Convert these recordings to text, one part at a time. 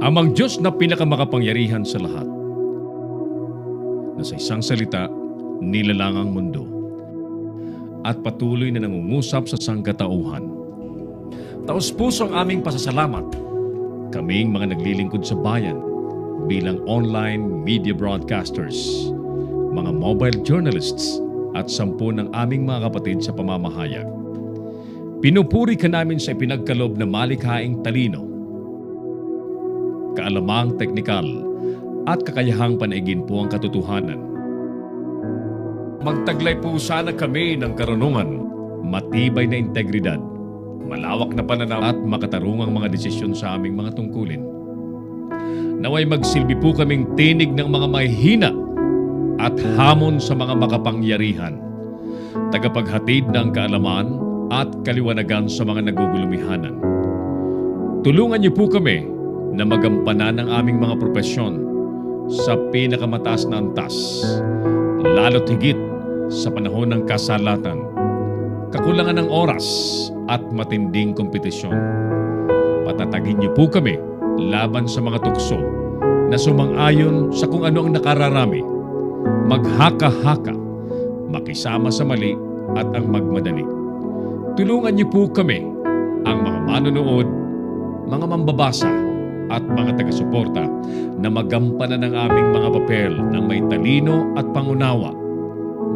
Amang Diyos na pinakamakapangyarihan sa lahat, na sa isang salita, nilalang ang mundo at patuloy na nangungusap sa sangkatauhan. Taos-puso ang aming pasasalamat, kaming mga naglilingkod sa bayan bilang online media broadcasters, mga mobile journalists at 10 ng aming mga kapatid sa pamamahayag. Pinupuri ka namin sa ipinagkaloob na malikhaing talino, kaalamang teknikal at kakayahang panaigin po ang katotohanan. Magtaglay po sana kami ng karunungan, matibay na integridad, malawak na pananaw at makatarungang mga desisyon sa aming mga tungkulin. Naway magsilbi po kaming tinig ng mga mahihina at hamon sa mga makapangyarihan, tagapaghatid ng kaalaman at kaliwanagan sa mga nagugulumihanan. Tulungan niyo po kami na magampanan ang aming mga propesyon sa pinakamataas na antas, lalo't higit sa panahon ng kasalatan, kakulangan ng oras at matinding kompetisyon. Patatagin niyo po kami laban sa mga tukso na sumang-ayon sa kung ano ang nakararami, maghaka-haka, makisama sa mali at ang magmadali. Tulungan niyo po kami, ang mga manonood, mga mambabasa at mga taga-suporta na magampanan ng aming mga papel ng may talino at pangunawa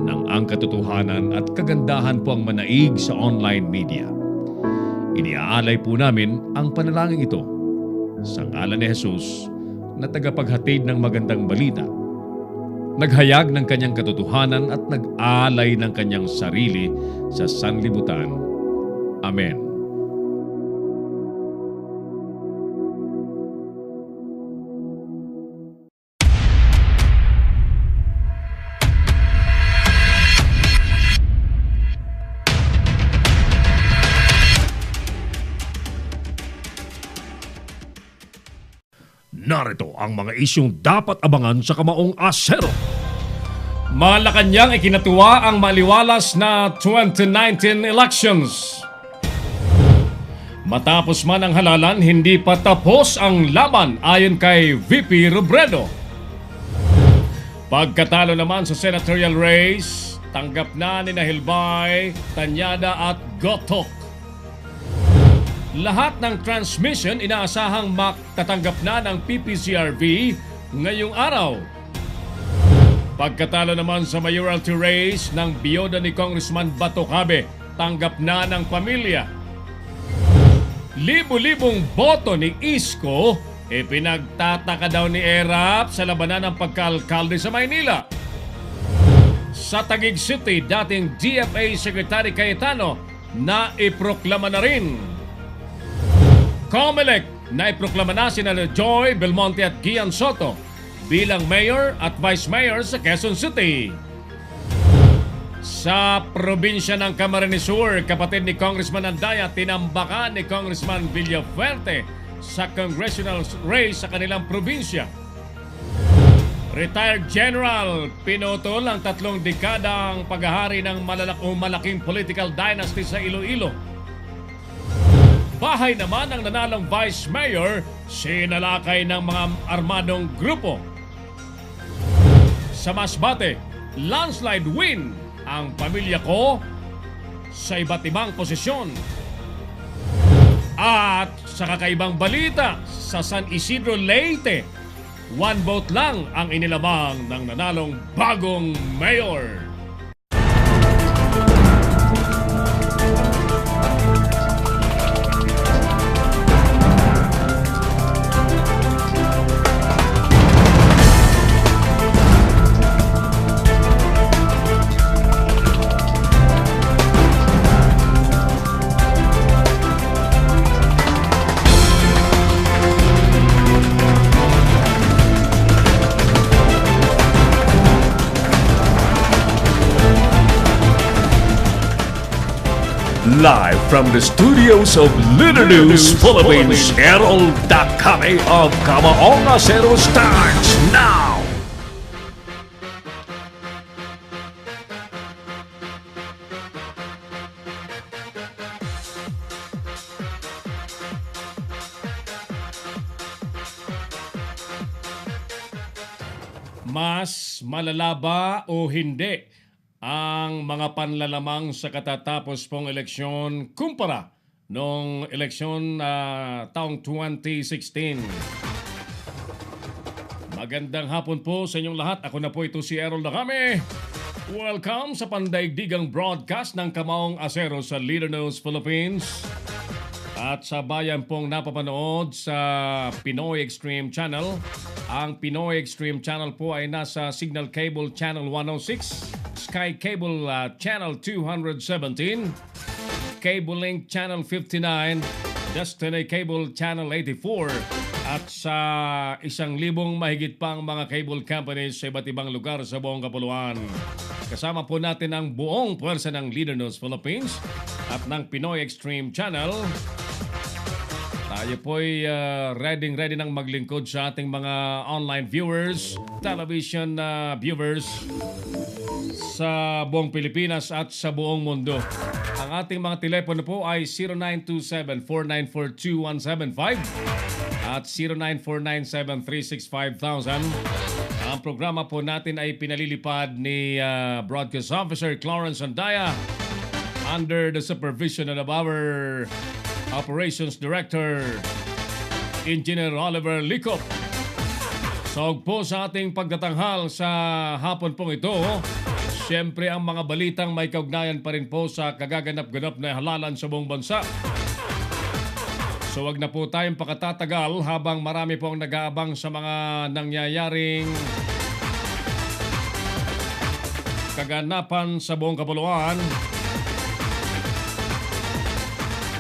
ng ang katotohanan at kagandahan po ang manaig sa online media. Iniaalay po namin ang panalangin ito sa ngalan ni Jesus na tagapaghatid ng magandang balita, naghayag ng kanyang katotohanan at nag-alay ng kanyang sarili sa sanlibutan. Amen. Narito ang mga isyong dapat abangan sa Kamaong Asero. Malacanang ikinatuwa ang maliwalas na 2019 elections. Matapos man ang halalan, hindi pa tapos ang laban ayon kay VP Robredo. Pagkatalo naman sa senatorial race, tanggap na ni Hilbay, Tanyada at Gotok. Lahat ng transmission inaasahang matatanggap na ng PPCRV ngayong araw. Pagkatalo naman sa mayoralty race ng biyoda ni Congressman Batocabe, tanggap na ng pamilya. Libo-libong boto ni Isko, pinagtataka daw ni Erap sa labanan ng pagka-alkalde sa Maynila. Sa Taguig City, dating DFA Secretary Cayetano na iproklama na rin. COMELEC na iproklama na sina Joy Belmonte at Gian Soto bilang Mayor at Vice Mayor sa Quezon City. Sa probinsya ng Camarines Sur, kapatid ni Congressman Andaya, tinambakan ni Congressman Villafuerte sa congressional race sa kanilang probinsya. Retired General, pinutol ang 3 dekadang paghahari ng malaking political dynasty sa Iloilo. Bahay naman ng nanalong Vice Mayor, sinalakay ng mga armadong grupo. Sa Masbate, landslide win ang pamilya ko sa iba't ibang posisyon. At sa kakaibang balita, sa San Isidro, Leyte, 1 vote lang ang inilamang ng nanalong bagong mayor. Live from the studios of Leader News Philippines, Herald Dakame of Kamaong Asero starts now! Mas malala ba o hindi ang mga panlalamang sa katatapos pong eleksyon kumpara noong eleksyon taong 2016? Magandang hapon po sa inyong lahat. Ako na po ito si Errol Dacame. Welcome sa pandaigdigang broadcast ng Kamaong Asero sa Leader News Philippines. At sa bayan pong napapanood sa Pinoy Extreme Channel. Ang Pinoy Extreme Channel po ay nasa Signal Cable Channel 106, Sky Cable Channel 217, Cable Link Channel 59, Destiny Cable Channel 84, at sa 1,000 mahigit pang mga cable companies sa iba't ibang lugar sa buong kapuluan. Kasama po natin ang buong puwersa ng Leader News Philippines at ng Pinoy Extreme Channel. Tayo po'y ready nang maglingkod sa ating mga online viewers, television viewers sa buong Pilipinas at sa buong mundo. Ang ating mga telepono po ay 0927-494-2175 at 0949-736-5000. Ang programa po natin ay pinalilipad ni Broadcast Officer Clarence Andaya under the supervision of our Operations Director, Engineer Oliver Licop. Saog po sa ating pagtatanghal sa hapon pong ito. Siyempre ang mga balitang may kaugnayan pa rin po sa kagaganap-ganap na halalan sa buong bansa. So wag na po tayong pakatatagal habang marami pong nag-aabang sa mga nangyayaring kaganapan sa buong kapuluan.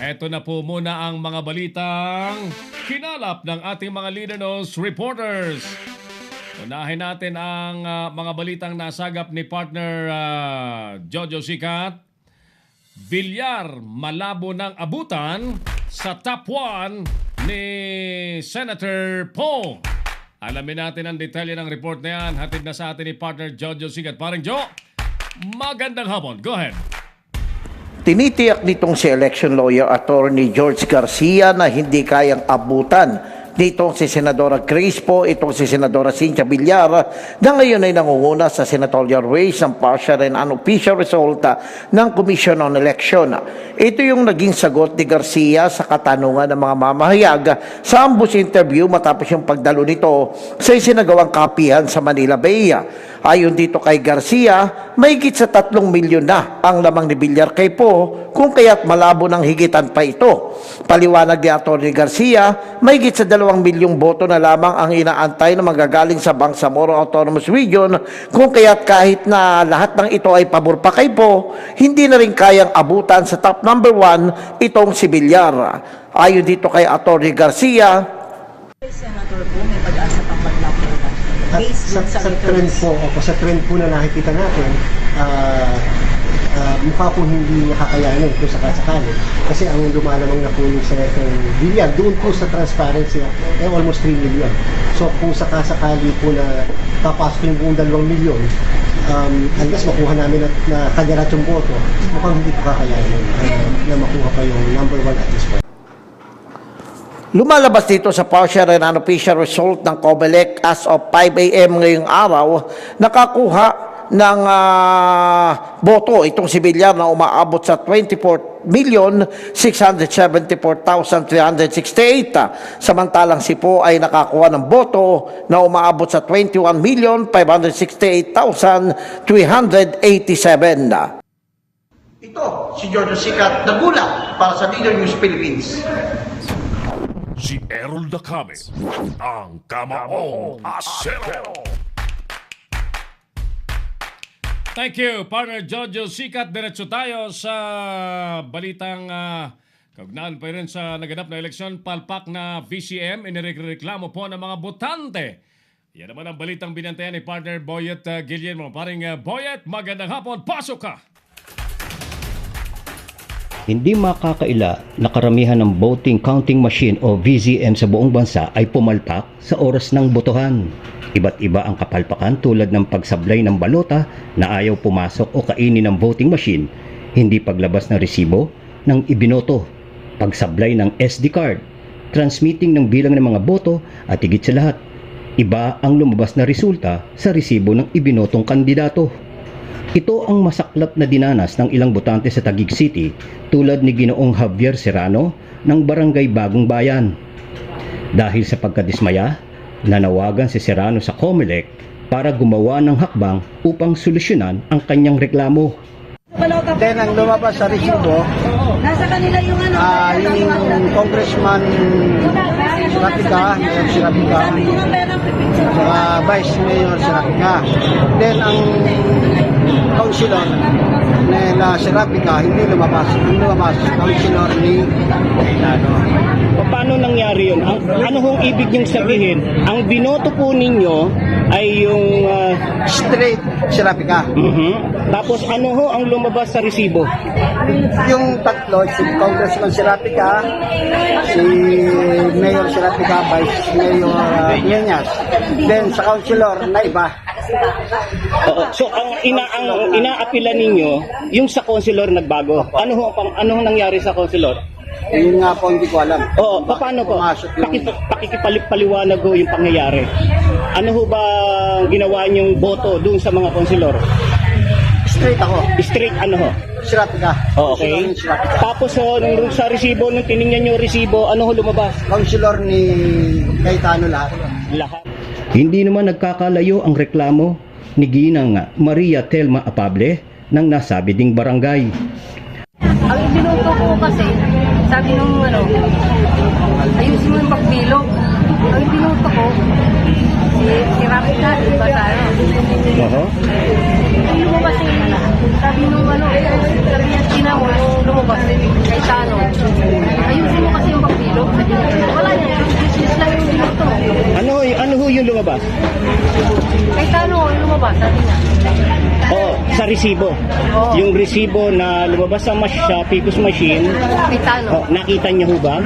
Ito na po muna ang mga balitang kinalap ng ating mga Leader News reporters. Unahin natin ang mga balitang nasagap ni partner Jojo Sikat. Villar malabo ng abutan sa top 1 ni Senator Poe. Alamin natin ang detalye ng report na yan. Hatid na sa atin ni partner Jojo Sikat. Parang Jo, magandang hapon. Go ahead. Tinitiyak nitong si election lawyer attorney George Garcia na hindi kayang abutan nitong si Senadora Crispo, itong si Senadora Cynthia Villar na ngayon ay nangunguna sa senatorial race ng partial and unofficial result ng Commission on Election. Ito yung naging sagot ni Garcia sa katanungan ng mga mamahayag sa ambush interview matapos yung pagdalo nito sa isinagawang kapihan sa Manila Bay. Ayon dito kay Garcia, mahigit sa 3 milyon na ang lamang ni Villar kay Poe kung kaya't malabo ng higitan pa ito. Paliwanag ni Atty. Garcia, mahigit sa 2 milyong boto na lamang ang inaantay na magagaling sa Bangsamoro Autonomous Region kung kaya't kahit na lahat ng ito ay pabor pa kay Poe, hindi na rin kayang abutan sa top number 1 itong si Villar. Ayon dito kay Atty. Garcia, Senator po, may pag-asa pang maglapunan. Based Sa trend po na nakikita natin, mukha po hindi niya kakayanin kung sakasakali. Kasi ang lumalamang na po yung Senator Villar, doon po sa transparency, almost 3 million. So kung sakasakali po na papasok yung buong 2 milyon, unless makuha namin na kanyaratsong boto, mukhang hindi po kakayanin na makuha pa yung number 1 at this point. lumalabas dito sa partial and unofficial result ng COMELEC as of 5 a.m. ngayong araw, nakakuha ng boto itong si Villar na umaabot sa 24,674,368. Samantalang si Poe ay nakakuha ng boto na umaabot sa 21,568,387. Ito si Jojo Sikat, nagulat para sa Leader News Philippines. Si Errol Dacame, ang Kamaong Asero. Thank you, partner Jojo Sikat. Diretso tayo sa balitang kaugnaan pa rin sa naganap na eleksyon. Palpak na VCM, inireklamo po ng mga botante. Yan naman ang balitang binantayan ni partner Boyet Guillermo. Paring Boyet, magandang hapon. Pasok ka! Hindi makakaila na karamihan ng voting counting machine o VCM sa buong bansa ay pumalpak sa oras ng botohan. Iba't iba ang kapalpakan tulad ng pagsablay ng balota na ayaw pumasok o kainin ng voting machine, hindi paglabas ng resibo ng ibinoto, pagsablay ng SD card, transmitting ng bilang ng mga boto at higit sa lahat, Iba ang lumabas na resulta sa resibo ng ibinotong kandidato. Ito ang masaklap na dinanas ng ilang botante sa Taguig City tulad ni Ginoong Javier Serrano ng Barangay Bagong Bayan. Dahil sa pagkadismaya, nanawagan si Serrano sa COMELEC para gumawa ng hakbang upang solusyonan ang kanyang reklamo. Then ang lumabas sa resibo, Nasa kanila yung ano. yung Congressman Sirapika, Mayor Sirapika, saka Vice Mayor Sirapika. Then ang councilor na Sirapika hindi lumabas. Ang lumabas, councilor ni Paano nangyari yun? Ano hong ibig niyong sabihin? Ang binoto po ninyo ay yung... straight Sirapika. Tapos ano ho ang lumabas sa resibo? Yung tatlo, si Congressman Sirapika, si Mayor Sirapika, Vice Mayor Ñeñas. Then sa councilor na iba. Oo. So ang inaapila ninyo, yung sa konselor nagbago. Ano ho nangyari sa konselor? Yun nga po hindi ko alam. Oo, paano po? Pumasok yung... Pakikipaliwanag ho yung pangyayari. Ano ho ba ginawa niyong boto doon sa mga konselor? Straight ako. Straight ano ho? Sirapika. Oh, okay. Sirapika. Tapos nung sa resibo, nung tiningnan yung resibo, ano ho lumabas? Councilor ni Cayetano lahat. Lahat. Hindi naman nagkakalayo ang reklamo ni Ginang Maria Telma Apable ng nasabi ding barangay. Ang ibinuto ko kasi, sabi nung ayusin mo yung pagbilog. Ang ibinuto ko, si Rapita, diba tayo? Ang lumabas sabi nung sabi niya, Tina mo, lumabas, kay Tano. Ayusin mo kasi yung pagbilog. Wala niya, business lang yung binuto. Ano ho yung lumabas? Kay Tano, lumabas, sabi niya. Oh, sa resibo. Oo. Yung resibo na lumabas sa Picos machine, Kay Tano. nakita niyo ho ba?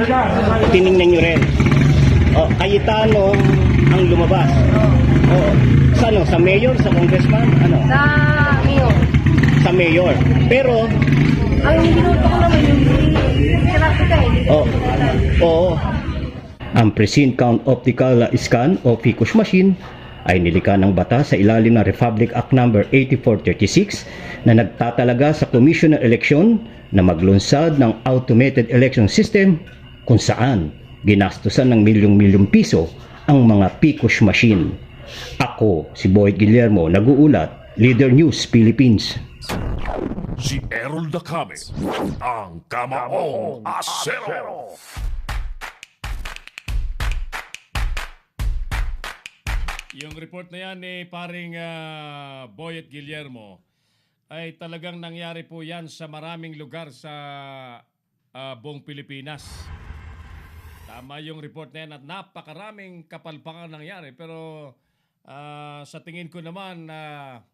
Tiningnan niyo rin. Oh, Cayetano ang lumabas. Oh, sa mayor, sa congressman, Sa Mio. sa mayor. Pero Ang binuto ko naman yung si Rapita oo. Ang precinct count optical scan o Picos machine ay nilikha ng batas sa ilalim ng Republic Act No. 8436 na nagtatalaga sa Commission ng Eleksyon na maglunsad ng automated election system kung saan ginastusan ng milyong-milyong piso ang mga Picos machine. Ako, si Boyd Guillermo, nag-uulat, Leader News, Philippines. Si Errol Dacame, ang Kamaong Asero. Yung report na yan ni paring Boyet Guillermo ay talagang nangyari po yan sa maraming lugar sa buong Pilipinas. Tama yung report na yan at napakaraming kapalpakan nangyari. Pero sa tingin ko naman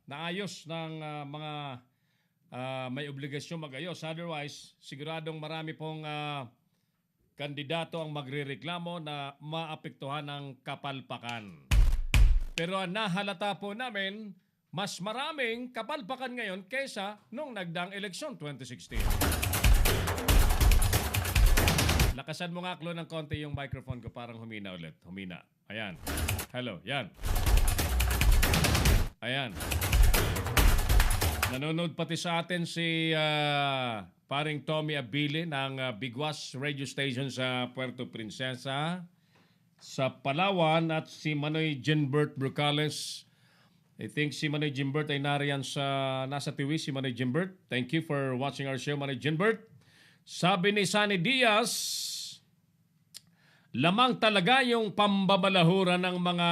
naayos ng mga may obligasyon mag-ayos. Otherwise, siguradong marami pong kandidato ang magrereklamo na maapektuhan ng kapalpakan. Pero ang nahalata po namin, mas maraming kapalpakan ngayon kaysa nung nagdaang eleksyon 2016. Lakasan mo nga, Klo, ng konti yung microphone ko, parang humina ulit. Humina. Ayan. Hello. Yan. Ayan. Nanonood pati sa atin si paring Tommy Abili ng Biguas Radio Station sa Puerto Princesa sa Palawan at si Manoy Ginbert Brucales. I think si Manoy Ginbert ay nasa TV, si Manoy Ginbert. Thank you for watching our show, Manoy Ginbert. Sabi ni Sunny Diaz, lamang talaga yung pambabalahura ng mga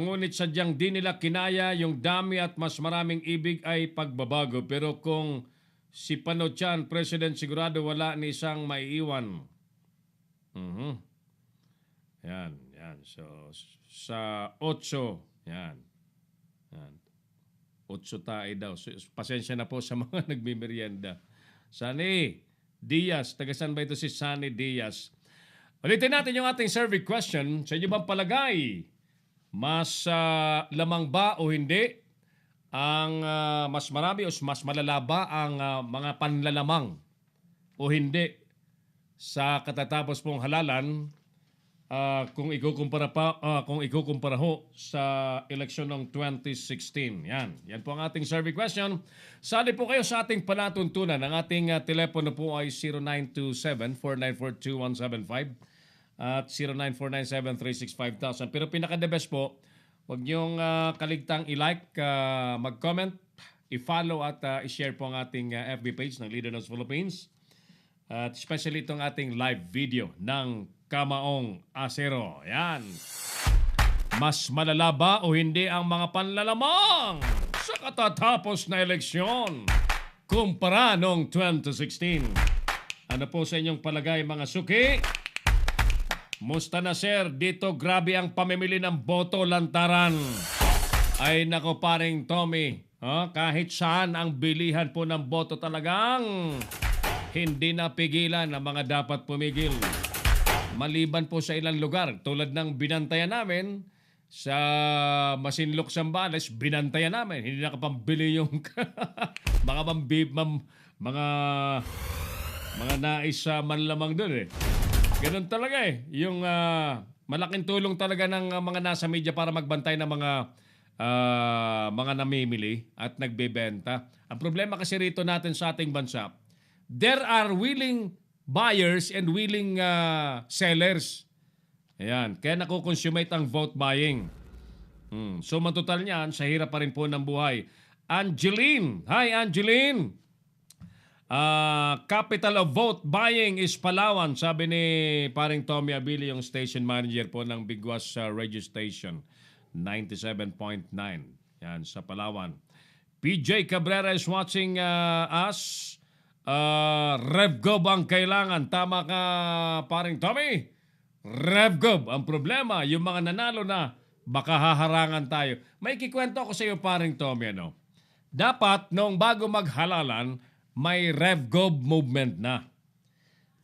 ngunit sadyang di nila kinaya yung dami at mas maraming ibig ay pagbabago. Pero kung si Panochan, President, sigurado wala ni isang maiiwan. Yan. So, sa 8, yan. 8 tayo daw. So, pasensya na po sa mga nagmimerienda. Sunny Diaz. Tagasan ba ito si Sunny Diaz? Ulitin natin yung ating survey question. Sa inyo bang palagay, mas lamang ba o hindi ang mas marami o mas malala ba ang mga panlalamang o hindi sa katatapos pong halalan kung ikukumpara ho sa eleksyon ng 2016. Yan po ang ating survey question. Sali po kayo sa ating palatuntunan. Ang ating telepono po ay 0927-494-2175 at 0949-736-5000. Pero pinaka-the best po, huwag niyong kaligtang i-like, mag-comment, i-follow at i-share po ang ating FB page ng Leader ng Philippines. At especially itong ating live video ng Kamaong Asero. Yan. Mas malala ba o hindi ang mga panlalamang sa katatapos na eleksyon kumpara noong 2016? Ano po sa inyong palagay mga suki? Musta na sir? Dito grabe ang pamimili ng boto lantaran. Ay nako paring Tommy. Kahit saan ang bilihan po ng boto talagang hindi napigilan ang mga dapat pumigil. Maliban po sa ilang lugar, tulad ng binantayan namin sa Masinloc, Zambales, binantayan namin. Hindi nakapambili yung mga nais manlamang doon eh. Ganun talaga eh. Yung malaking tulong talaga ng mga nasa media para magbantay ng mga namimili at nagbebenta. Ang problema kasi rito natin sa ating bansa, there are willing buyers and willing sellers. Ayan. Kaya nakukonsummate ang vote buying. So, matotal niyan, sa hirap pa rin po ng buhay. Angeline! Hi, Angeline! Capital of vote buying is Palawan, sabi ni paring Tommy Abili, yung station manager po ng Bigwas radio station. 97.9. Yan, sa Palawan. PJ Cabrera is watching us. RevGov ang kailangan. Tama ka, paring Tommy. RevGov. Ang problema, yung mga nanalo na, baka haharangan tayo. May kikwento ko sa iyo, paring Tommy, ano? Dapat, noong bago maghalalan, may RevGov movement na.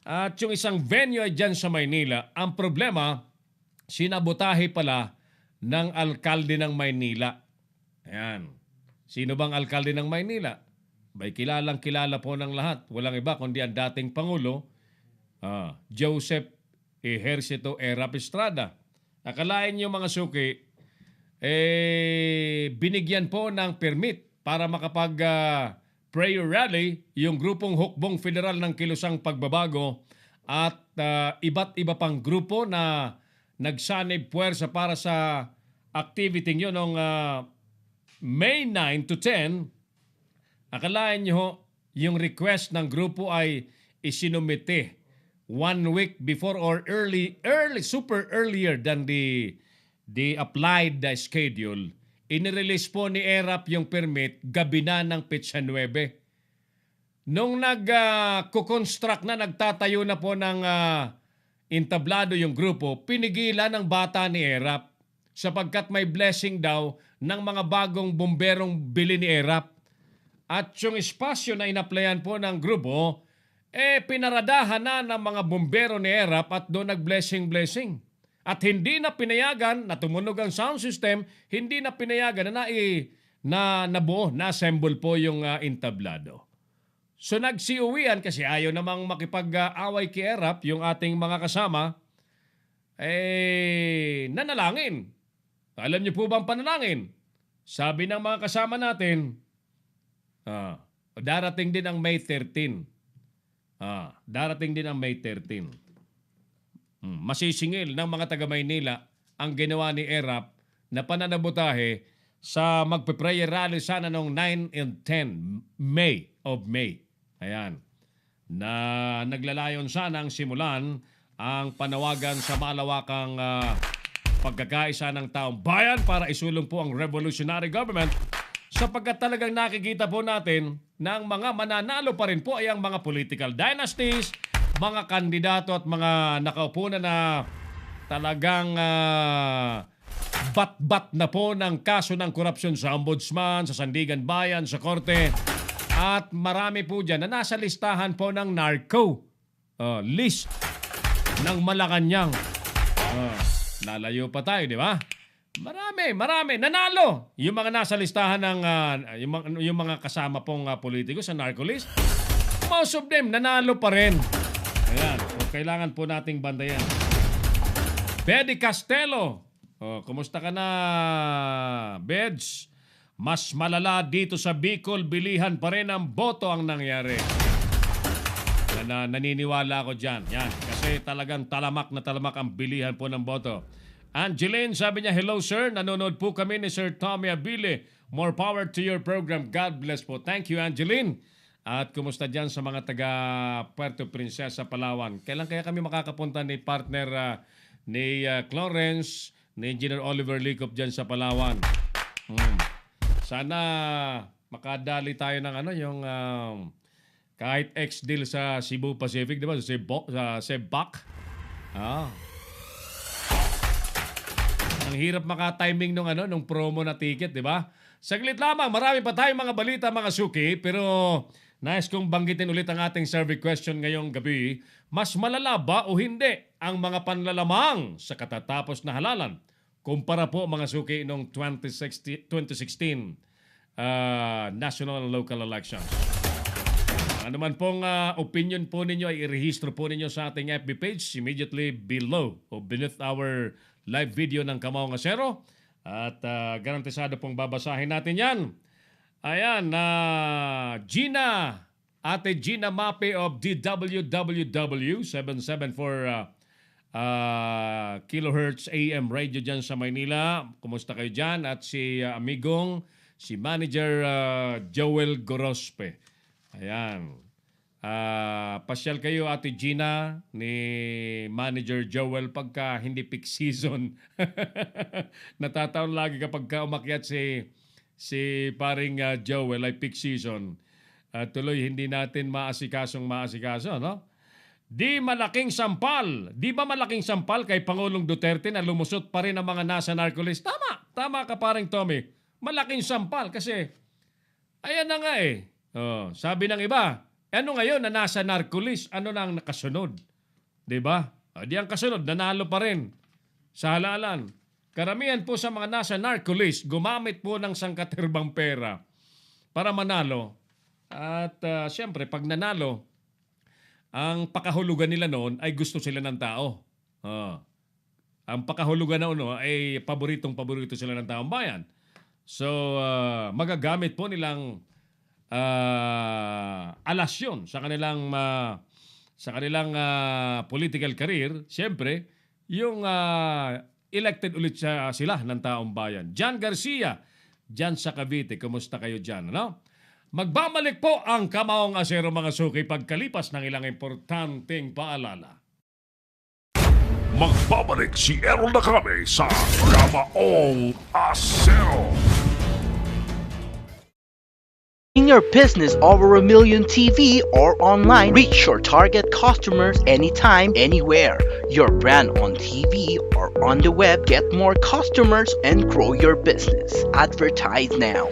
At yung isang venue ay dyan sa Maynila. Ang problema, sinabotahe pala ng alkalde ng Maynila. Ayan. Sino bang alkalde ng Maynila? May kilalang kilala po ng lahat. Walang iba kundi ang dating Pangulo, Joseph Ejercito Erap Estrada. Akalain niyo mga suki, binigyan po ng permit para makapag prayer rally yung grupong Hukbong Federal ng Kilusang Pagbabago at iba't iba pang grupo na nagsanib puwersa para sa activity nyo noong May 9 to 10. Akalain nyo, yung request ng grupo ay isinumite 1 week before or super earlier than the applied schedule. Inirelease po ni ERAP yung permit gabi na ng Petsa 9. Nung nag-construct na, nagtatayo na po ng entablado yung grupo, pinigilan ng bata ni ERAP sapagkat may blessing daw ng mga bagong bomberong bili ni ERAP. At yung espasyo na inaplayan po ng grupo, pinaradahan na ng mga bombero ni ERAP at doon nag-blessing. At hindi na pinayagan na tumunog ang sound system, hindi na pinayagan na nabuo, na-assemble po yung entablado. So nagsiuwian kasi ayaw namang makipag-away kay ERAP yung ating mga kasama, nanalangin. Alam niyo po bang panalangin? Sabi ng mga kasama natin, darating din ang May 13. Darating din ang May 13. Masisingil ng mga taga Maynila ang ginawa ni ERAP na pananabotahe sa magpe-prayer rally sana noong 9 and 10 May. Ayan. Na naglalayon sana ang simulan ang panawagan sa malawakang pagkakaisa ng taong bayan para isulong po ang revolutionary government, sapagkat talagang nakikita po natin na ang mga mananalo pa rin po ay ang mga political dynasties, mga kandidato at mga nakaupo na talagang bat-bat na po ng kaso ng korupsyon sa ombudsman, sa Sandigan Bayan, sa korte. At marami po dyan na nasa listahan po ng narco list ng Malacanang. Lalayo pa tayo, di ba? Marami. Nanalo! Yung mga nasa listahan ng yung mga kasama pong politiko sa narco list, most of them nanalo pa rin. Ayan. So, kailangan po nating bandayan. Bedi Castelo. Kumusta ka na, Beds? Mas malala dito sa Bicol, bilihan pa rin ang boto ang nangyari. Naniniwala ako dyan. Yan. Kasi talagang talamak na talamak ang bilihan po ng boto. Angeline, sabi niya, hello sir, nanonood po kami ni Sir Tommy Abile. More power to your program. God bless po. Thank you, Angeline. At kumusta dyan sa mga taga Puerto Princesa, Palawan? Kailan kaya kami makakapunta ni partner ni Clarence, ni Engineer Oliver Licop dyan sa Palawan? Sana makadali tayo ng yung kahit ex-deal sa Cebu Pacific, di ba? Sa Sebak. Ang hirap maka-timing nung promo na ticket, di ba? Saglit lamang, marami pa tayong mga balita, mga suki, pero nais kong banggitin ulit ang ating survey question ngayong gabi. Mas malala ba o hindi ang mga panlalamang sa katatapos na halalan kumpara po mga suki noong 2016 national and local elections? Ano man pong opinion po ninyo ay irehistro po ninyo sa ating FB page immediately below o beneath our live video ng Kamao ng Asero. At garantisado pong babasahin natin yan. Ayan, Gina, Ate Gina Mape of DWWW 774 kilohertz AM radio dyan sa Maynila. Kumusta kayo dyan? At si amigong, si Manager Joel Gorospe. Ayan. Pasyal kayo, Ate Gina, ni Manager Joel pagka hindi peak season. Natataon lagi kapag umakyat si paring Joel ay peak season. Tuloy hindi natin maasikasong, no? Di ba malaking sampal kay Pangulong Duterte na lumusot pa rin ang mga nasa narcolis? Tama ka paring Tommy. Malaking sampal kasi ayan na nga eh. Sabi ng iba, ano ngayon na nasa narcolis? Ano na ang nakasunod? Diba? Di ang kasunod, nanalo pa rin sa halalan. Karamihan po sa mga nasa narcolis, gumamit po ng sangkaterbang pera para manalo. At siyempre, pag nanalo, ang pakahulugan nila noon ay gusto sila ng tao. Ang pakahulugan na ay paboritong-paborito sila ng taong bayan. So, magagamit po nilang alasyon sa kanilang political career, siyempre, yung elected ulit sila ng taong bayan. John Garcia, dyan sa Cavite. Kumusta kayo dyan, no? Magbabalik po ang Kamaong Asero, mga suki, pagkalipas ng ilang importanteng paalala. Magbabalik si Errol Nakame sa Kamaong Asero. In your business over 1 million TV or online, reach your target customers anytime, anywhere. Your brand on TV or on the web, get more customers and grow your business. Advertise now.